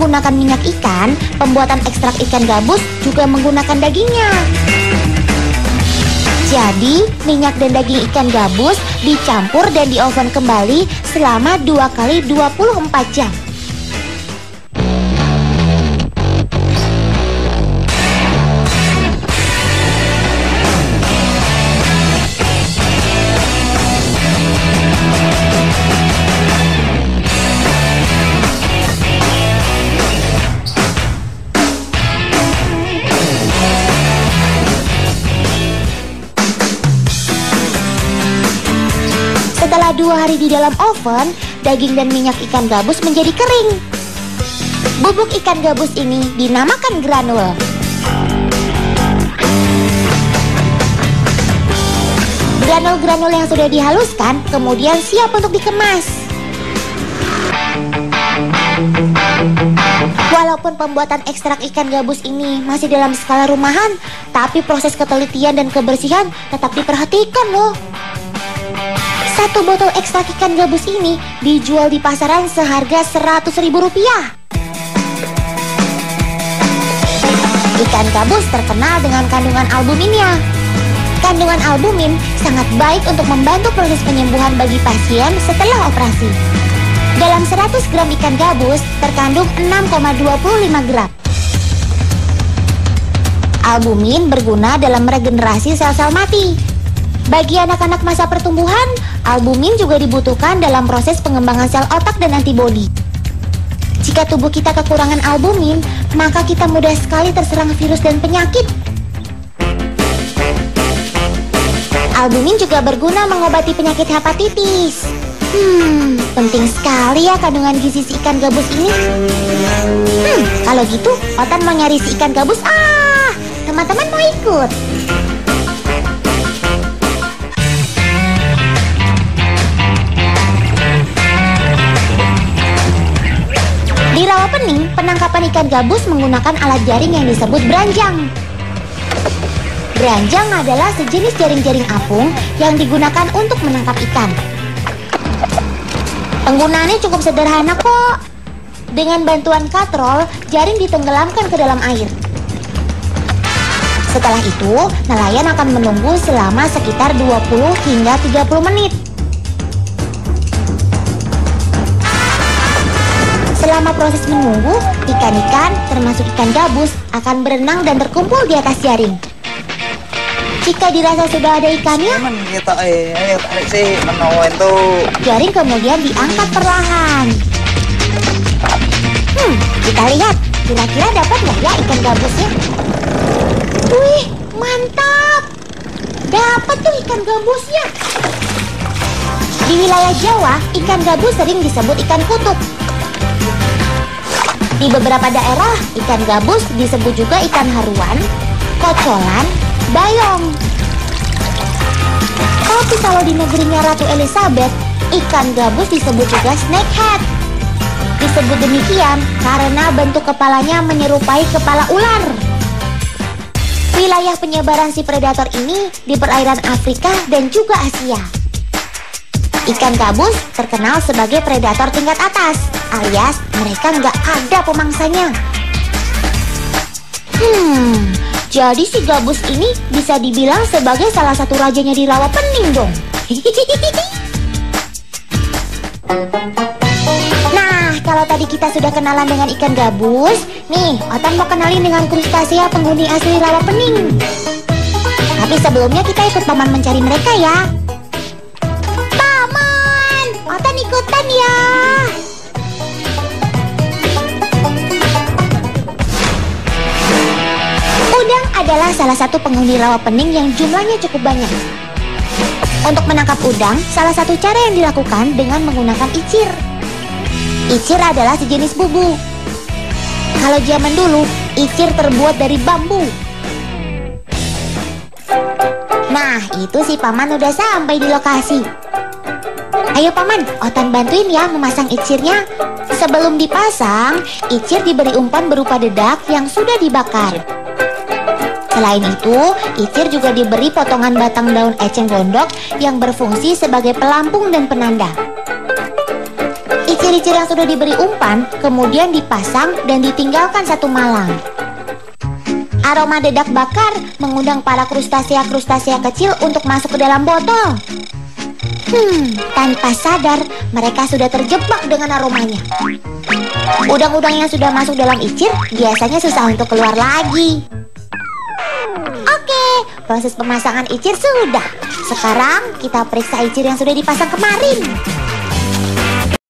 menggunakan minyak ikan, pembuatan ekstrak ikan gabus juga menggunakan dagingnya. Jadi, minyak dan daging ikan gabus dicampur dan di oven kembali selama 2 kali 24 jam. Setelah 2 hari di dalam oven, daging dan minyak ikan gabus menjadi kering. Bubuk ikan gabus ini dinamakan granul. Granul-granul yang sudah dihaluskan kemudian siap untuk dikemas. Walaupun pembuatan ekstrak ikan gabus ini masih dalam skala rumahan, tapi proses ketelitian dan kebersihan tetap diperhatikan loh. 1 botol ekstrak ikan gabus ini dijual di pasaran seharga Rp100.000. Ikan gabus terkenal dengan kandungan albuminnya. Kandungan albumin sangat baik untuk membantu proses penyembuhan bagi pasien setelah operasi. Dalam 100 gram ikan gabus terkandung 6,25 gram. Albumin berguna dalam regenerasi sel-sel mati. Bagi anak-anak masa pertumbuhan, albumin juga dibutuhkan dalam proses pengembangan sel otak dan antibodi. Jika tubuh kita kekurangan albumin, maka kita mudah sekali terserang virus dan penyakit. Albumin juga berguna mengobati penyakit hepatitis. Penting sekali ya kandungan gizi si ikan gabus ini. Kalau gitu, Otan mau nyari si ikan gabus. Teman-teman mau ikut? Di Rawapening, penangkapan ikan gabus menggunakan alat jaring yang disebut beranjang. Beranjang adalah sejenis jaring-jaring apung yang digunakan untuk menangkap ikan. Penggunaannya cukup sederhana kok. Dengan bantuan katrol, jaring ditenggelamkan ke dalam air. Setelah itu, nelayan akan menunggu selama sekitar 20 hingga 30 menit. Selama proses menunggu, ikan-ikan termasuk ikan gabus akan berenang dan terkumpul di atas jaring. Jika dirasa sudah ada ikannya, jaring kemudian diangkat perlahan. Kita lihat, kira-kira dapat nggak ya ikan gabusnya? Wih, mantap! Dapat tuh ikan gabusnya. Di wilayah Jawa, ikan gabus sering disebut ikan kutub. Di beberapa daerah, ikan gabus disebut juga ikan haruan, kocolan, bayong. Tapi kalau di negerinya Ratu Elizabeth, ikan gabus disebut juga snakehead. Disebut demikian karena bentuk kepalanya menyerupai kepala ular. Wilayah penyebaran si predator ini di perairan Afrika dan juga Asia. Ikan gabus terkenal sebagai predator tingkat atas, alias mereka nggak ada pemangsanya. Jadi si gabus ini bisa dibilang sebagai salah satu rajanya di Rawapening dong. Nah, kalau tadi kita sudah kenalan dengan ikan gabus, nih Otan mau kenalin dengan krustasea penghuni asli Rawapening. Tapi sebelumnya kita ikut Paman mencari mereka ya. Otan ikutan ya. Udang adalah salah satu penghuni Rawapening yang jumlahnya cukup banyak. Untuk menangkap udang, salah satu cara yang dilakukan dengan menggunakan icir. Icir adalah sejenis bubu. Kalau zaman dulu, icir terbuat dari bambu. Nah, itu si Paman udah sampai di lokasi. Ayo Paman, Otan bantuin ya memasang icirnya. Sebelum dipasang, icir diberi umpan berupa dedak yang sudah dibakar. Selain itu, icir juga diberi potongan batang daun eceng gondok yang berfungsi sebagai pelampung dan penanda. Icir icir-icir yang sudah diberi umpan kemudian dipasang dan ditinggalkan 1 malam. Aroma dedak bakar mengundang para krustasea-krustasea kecil untuk masuk ke dalam botol. Tanpa sadar mereka sudah terjebak dengan aromanya. Udang-udang yang sudah masuk dalam icir biasanya susah untuk keluar lagi. Oke, proses pemasangan icir sudah. Sekarang kita periksa icir yang sudah dipasang kemarin.